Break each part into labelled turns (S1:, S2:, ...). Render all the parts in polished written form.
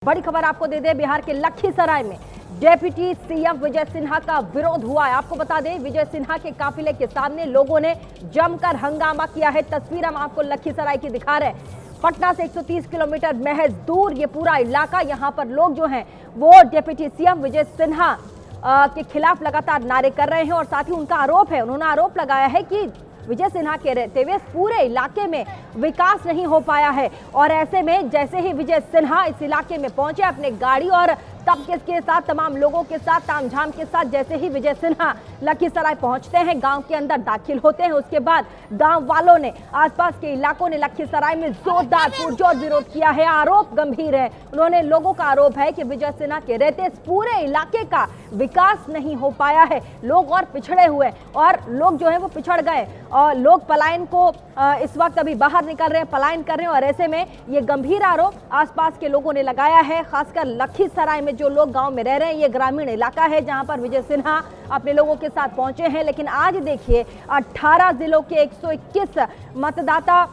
S1: बड़ी खबर आपको दे दें, बिहार के लखीसराय में डेप्यूटी सीएम विजय सिन्हा का विरोध हुआ है। आपको बता दें, विजय सिन्हा के काफिले के सामने लोगों ने जमकर हंगामा किया है। तस्वीर हम आपको लखीसराय की दिखा रहे हैं। पटना से 130 किलोमीटर महज दूर ये पूरा इलाका, यहाँ पर लोग जो हैं वो डेप्यूटी सीएम विजय सिन्हा के खिलाफ लगातार नारे कर रहे हैं और साथ ही उनका आरोप है, उन्होंने आरोप लगाया है कि विजय सिन्हा के रहते हुए पूरे इलाके में विकास नहीं हो पाया है। और ऐसे में जैसे ही विजय सिन्हा इस इलाके में पहुंचे अपने गाड़ी और तब के साथ तमाम लोगों के साथ तामझाम के साथ जैसे ही विजय सिन्हा लखीसराय पहुंचते हैं, गांव के अंदर दाखिल होते हैं, उसके बाद गांव वालों ने, आसपास के इलाकों ने लखीसराय में जोरदार पुरजोर विरोध किया है। आरोप गंभीर है, उन्होंने लोगों का आरोप है कि विजय सिन्हा के रहते इस पूरे इलाके का विकास नहीं हो पाया है। लोग और पिछड़े हुए और लोग जो है वो पिछड़ गए और लोग पलायन को इस वक्त अभी बाहर निकल रहे हैं, पलायन कर रहे हैं। और ऐसे में ये गंभीर आरोप आसपास के लोगों ने लगाया है, खासकर लखीसराय में जो लोग गांव में रह रहे हैं। ये ग्रामीण इलाका है जहां पर विजय सिन्हा अपने लोगों के साथ पहुंचे हैं। लेकिन आज देखिए 18 जिलों के 121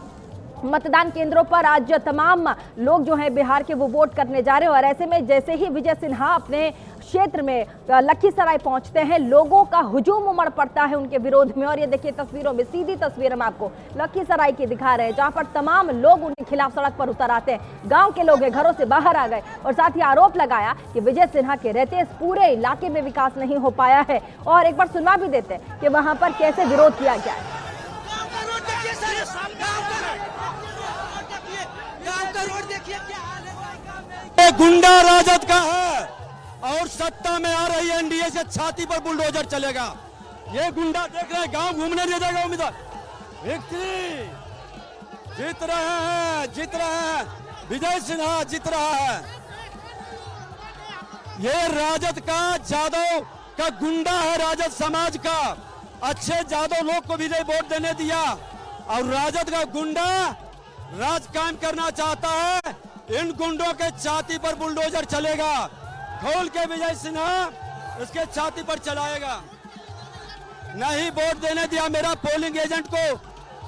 S1: मतदान केंद्रों पर आज तमाम लोग जो हैं बिहार के वो वोट करने जा रहे हैं। और ऐसे में जैसे ही विजय सिन्हा अपने क्षेत्र में लखीसराय पहुंचते हैं, लोगों का हुजूम उमड़ पड़ता है उनके विरोध में। और ये देखिए तस्वीरों में, सीधी तस्वीर हम आपको लखीसराय की दिखा रहे हैं जहां पर तमाम लोग उनके खिलाफ सड़क पर उतर आते हैं। गांव के लोग घरों से बाहर आ गए और साथ ही आरोप लगाया कि विजय सिन्हा के रहते इस पूरे इलाके में विकास नहीं हो पाया है। और एक बार सुनवा भी देते हैं कि वहां पर कैसे विरोध किया गया है।
S2: गुंडा राजद का है और सत्ता में आ रही एनडीए से छाती पर बुलडोजर चलेगा। ये गुंडा देख रहे हैं, गांव घूमने नहीं देगा उम्मीदवार। जीत रहे हैं विजय सिन्हा जीत रहा है। ये राजद का, जादव का गुंडा है, राजद समाज का। अच्छे जादव लोग को विजय वोट देने दिया और राजद का गुंडा राज कायम करना चाहता है। इन गुंडों के छाती पर बुलडोजर चलेगा, खोल के विजय सिन्हा इसके छाती पर चलाएगा। नहीं वोट देने दिया मेरा पोलिंग एजेंट को,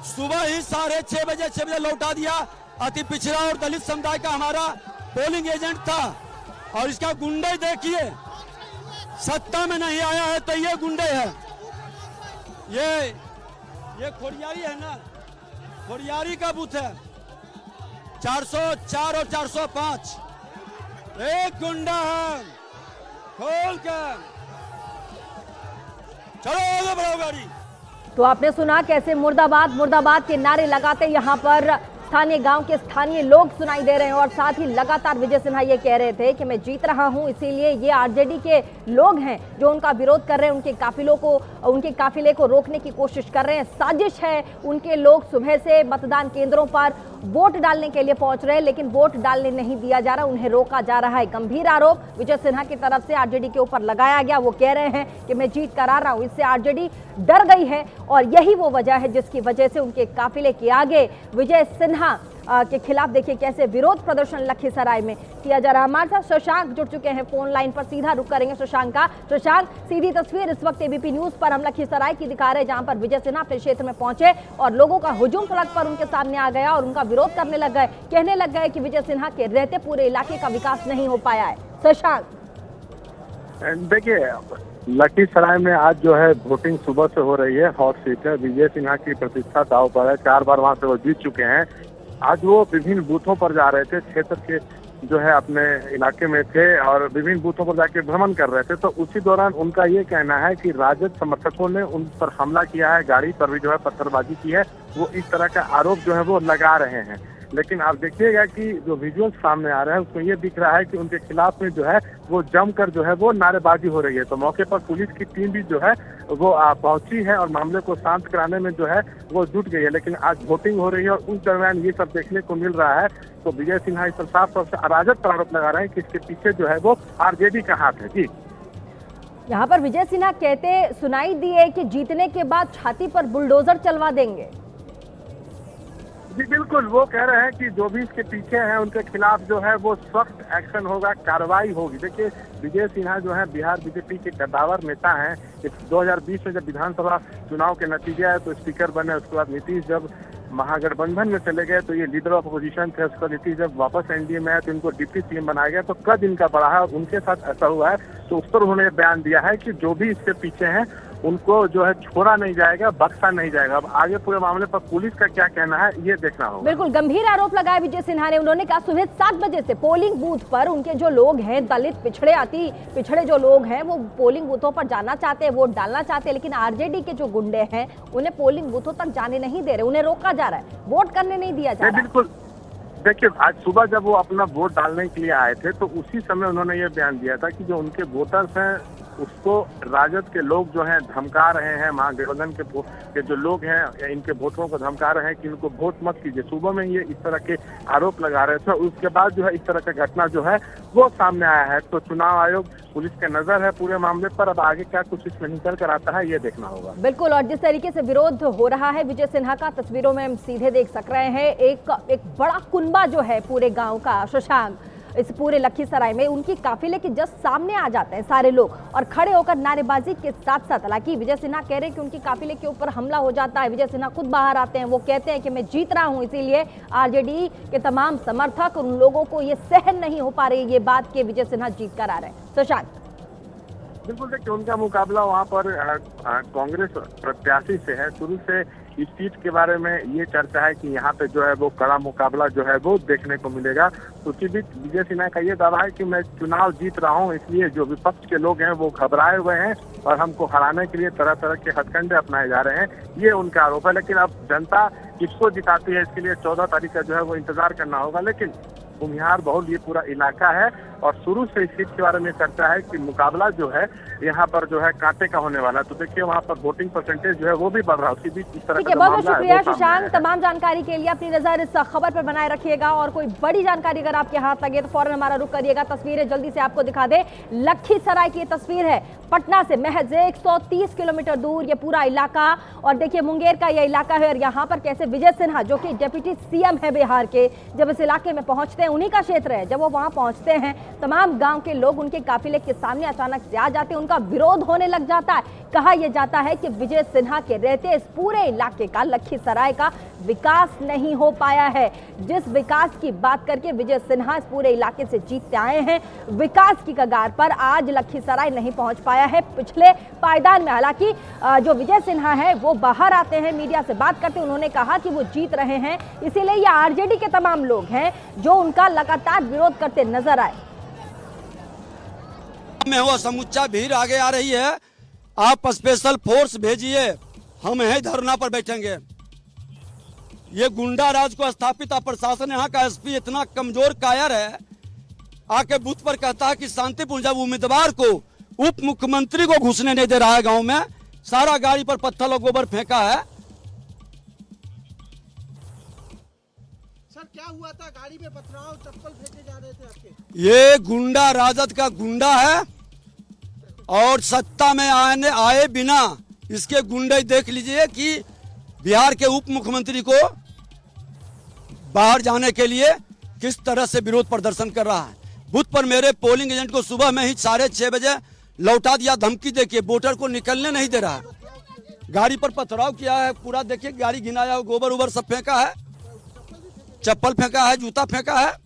S2: सुबह ही 6:30 बजे लौटा दिया। अति पिछड़ा और दलित समुदाय का हमारा पोलिंग एजेंट था। और इसका गुंडे देखिए, सत्ता में नहीं आया है तो ये गुंडे है। ये खोरियारी है ना, खोरियारी का बूथ है 404 और 405। एक गुंडा है, खोल कर चलो आगे बढ़ाओ गाड़ी।
S1: तो आपने सुना कैसे मुर्दाबाद मुर्दाबाद के नारे लगाते यहाँ पर स्थानीय गांव के स्थानीय लोग सुनाई दे रहे हैं। और साथ ही लगातार विजय सिन्हा ये कह रहे थे कि मैं जीत रहा हूं, इसीलिए ये आरजेडी के लोग हैं जो उनका विरोध कर रहे हैं, उनके काफिले को रोकने की कोशिश कर रहे हैं। साजिश है, उनके लोग सुबह से मतदान केंद्रों पर वोट डालने के लिए पहुंच रहे हैं, लेकिन वोट डालने नहीं दिया जा रहा, उन्हें रोका जा रहा है। गंभीर आरोप विजय सिन्हा की तरफ से आरजेडी के ऊपर लगाया गया। वो कह रहे हैं कि मैं जीत कर आ रहा हूं, इससे आरजेडी डर गई है और यही वो वजह है जिसकी वजह से उनके काफिले के आगे विजय सिन्हा के खिलाफ देखिए कैसे विरोध प्रदर्शन लखीसराय में किया जा रहा है। हमारे साथ शशांक जुड़ चुके हैं फोन लाइन पर, सीधा रुक करेंगे शशांक का। शशांक, सीधी तस्वीर इस वक्त एबीपी न्यूज पर हम लखीसराय की दिखा रहे हैं जहां पर विजय सिन्हा अपने क्षेत्र में पहुंचे और लोगों का हुजूम सड़क पर उनके सामने आ गया और उनका विरोध करने लग गए, कहने लग गए कि विजय सिन्हा के रहते पूरे इलाके का विकास नहीं हो पाया है। शशांक,
S3: देखिए लखीसराय में आज जो है वोटिंग सुबह से हो रही है। हॉट सीट है, विजय सिन्हा की प्रतिष्ठा दांव पर है। 4 बार वहां से वो जीत चुके हैं। आज वो विभिन्न बूथों पर जा रहे थे, क्षेत्र के जो है अपने इलाके में थे और विभिन्न बूथों पर जाके भ्रमण कर रहे थे। तो उसी दौरान उनका ये कहना है कि राजद समर्थकों ने उन पर हमला किया है, गाड़ी पर भी जो है पत्थरबाजी की है। वो इस तरह का आरोप जो है वो लगा रहे हैं। लेकिन आप देखिएगा कि जो विजुअल सामने आ रहा है उसमें ये दिख रहा है कि उनके खिलाफ में जो है वो जमकर जो है वो नारेबाजी हो रही है। तो मौके पर पुलिस की टीम भी जो है वो पहुंची है और मामले को शांत कराने में जो है वो जुट गई है। लेकिन आज वोटिंग हो रही है और उस दरमियान ये सब देखने को मिल रहा है। तो विजय सिन्हा इस पर साफ तौर से अराजक पर आरोप लगा रहे हैं कि इसके पीछे जो है वो आरजेडी का हाथ है। जी,
S1: यहाँ पर विजय सिन्हा कहते सुनाई दिए कि जीतने के बाद छाती पर बुलडोजर चलवा देंगे।
S3: जी बिल्कुल, वो कह रहे हैं कि जो भी इसके पीछे हैं उनके खिलाफ जो है वो सख्त एक्शन होगा, कार्रवाई होगी। देखिए विजय सिन्हा जो है बिहार बीजेपी के कद्दावर नेता हैं। 2020 में जब विधानसभा चुनाव के नतीजे आए तो स्पीकर बने, उसके बाद नीतीश जब महागठबंधन में चले गए तो ये लीडर ऑफ अपोजिशन थे, उसका नीति जब वापस एनडीए में आया तो इनको डिप्टी सीएम बनाया गया। तो कद इनका बढ़ा है और उनके साथ ऐसा हुआ है, तो उस पर उन्होंने बयान दिया है कि जो भी इसके पीछे हैं उनको जो है छोड़ा नहीं जाएगा, बख्शा नहीं जाएगा। अब आगे पूरे मामले पर पुलिस का क्या कहना है ये देखना होगा।
S1: बिल्कुल गंभीर आरोप लगाया विजय सिन्हा ने। उन्होंने कहा सुबह 7 बजे से पोलिंग बूथ पर उनके जो लोग हैं, दलित पिछड़े जो लोग हैं, वो पोलिंग बूथों पर जाना चाहते हैं, वोट डालना चाहते हैं, लेकिन आरजेडी के जो गुंडे हैं उन्हें पोलिंग बूथों तक जाने नहीं दे रहे, उन्हें रोका जा रहा है, वोट करने नहीं दिया जा रहा।
S3: बिल्कुल, देखिए आज सुबह जब वो अपना वोट डालने के लिए आए थे तो उसी समय उन्होंने ये बयान दिया था कि जो उनके वोटर्स हैं उसको राजद के लोग जो हैं धमका रहे हैं, महागठबंधन के जो लोग हैं या इनके वोटरों को धमका रहे हैं कि इनको वोट मत कीजिए। सुबह में ये इस तरह के आरोप लगा रहे थे। उसके बाद जो है इस तरह का घटना जो है वो सामने आया है। तो चुनाव आयोग, पुलिस का नजर है पूरे मामले पर। अब आगे क्या कुछ इसमें निकल कर आता है ये देखना होगा।
S1: बिल्कुल, और जिस तरीके से विरोध हो रहा है विजय सिन्हा का, तस्वीरों में हम सीधे देख सक रहे हैं। एक बड़ा कुनबा जो है पूरे गांव का, शशांक, इस पूरे लखीसराय में उनकी काफिले के जस्ट सामने आ जाते हैं सारे लोग और खड़े होकर नारेबाजी के साथ साथ, हालांकि विजय सिन्हा कह रहे हैं कि उनकी काफिले के ऊपर हमला हो जाता है। विजय सिन्हा खुद बाहर आते हैं, वो कहते हैं कि मैं जीत रहा हूं, इसीलिए आरजेडी के तमाम समर्थक उन लोगों को ये सहन नहीं हो पा रही ये बात कि विजय सिन्हा जीत कर आ रहे हैं। शशांक,
S3: बिल्कुल देखिए, उनका मुकाबला वहाँ पर कांग्रेस प्रत्याशी से है। शुरू से इस सीट के बारे में ये चर्चा है कि यहाँ पे जो है वो कड़ा मुकाबला जो है वो देखने को मिलेगा। उसी बीच विजय सिन्हा का ये दावा है कि मैं चुनाव जीत रहा हूँ, इसलिए जो विपक्ष के लोग हैं वो घबराए हुए हैं और हमको हराने के लिए तरह तरह के हथकंडे अपनाए जा रहे हैं, ये उनका आरोप है। लेकिन अब जनता किसको जिताती है इसके लिए 14 तारीख का जो है वो इंतजार करना होगा। लेकिन भूमिहार बहुल ये पूरा इलाका है और शुरू से इस सीट के बारे में चर्चा है कि मुकाबला जो है यहाँ पर जो है कांटे का होने वाला है। तो देखिए वहाँ पर वोटिंग परसेंटेज जो है वो भी बढ़ रहा है। उसी बीच इस तरह का
S1: बहुत बहुत शुक्रिया शशांक। तमाम जानकारी के लिए अपनी नजर इस खबर पर बनाए रखिएगा और कोई बड़ी जानकारी अगर आपके हाथ लगे तो फौरन हमारा रुख करिएगा। तस्वीरें जल्दी से आपको दिखा दे। लखीसराय की तस्वीर है, पटना से महज 130 किलोमीटर दूर ये पूरा इलाका, और देखिए मुंगेर का ये इलाका है। और यहाँ पर कैसे विजय सिन्हा जो कि डिप्टी सीएम है बिहार के, जब इस इलाके में पहुंचते हैं, उन्हीं का क्षेत्र है, जब वो वहां पहुंचते हैं तमाम गांव के लोग उनके काफिले के सामने अचानक से आ जाते हैं, उनका विरोध होने लग जाता है। कहा यह जाता है कि विजय सिन्हा के रहते इस पूरे इलाके का, लखीसराय का विकास नहीं हो पाया है। जिस विकास की बात करके विजय सिन्हा इस पूरे इलाके से जीतते आए हैं, विकास की कगार पर आज लखीसराय नहीं पहुंच पाया है पिछले पायदान में। हालांकि जो विजय सिन्हा है वो बाहर आते हैं, मीडिया से बात करते हैं, उन्होंने कहा कि वो जीत रहे हैं, इसीलिए ये आरजेडी के तमाम लोग हैं जो उनका लगातार विरोध करते नजर आए।
S2: में हुआ समुच्चा भीड़ आगे आ रही है, आप स्पेशल फोर्स भेजिए, हम यहीं धरना पर बैठेंगे। ये गुंडा राज को स्थापित प्रशासन, यहाँ का एसपी इतना कमजोर कायर है, आके बूथ पर कहता है कि शांतिपूर्ण, जब उम्मीदवार को, उप मुख्यमंत्री को घुसने नहीं दे रहा है गांव में, सारा गाड़ी पर पत्थर और गोबर फेंका है।
S4: सर क्या हुआ था? गाड़ी में पथराव, चप्पल फेंके जा रहे थे आपके?
S2: ये गुंडा राजद का गुंडा है और सत्ता में आए बिना इसके गुंडे देख लीजिए कि बिहार के उप मुख्यमंत्री को बाहर जाने के लिए किस तरह से विरोध प्रदर्शन कर रहा है। बूथ पर मेरे पोलिंग एजेंट को सुबह में ही 6:30 बजे लौटा दिया, धमकी देके वोटर को निकलने नहीं दे रहा है। गाड़ी पर पथराव किया है पूरा, देखिए गाड़ी घिनाया, गोबर उबर सब फेंका है, चप्पल फेंका है, जूता फेंका है।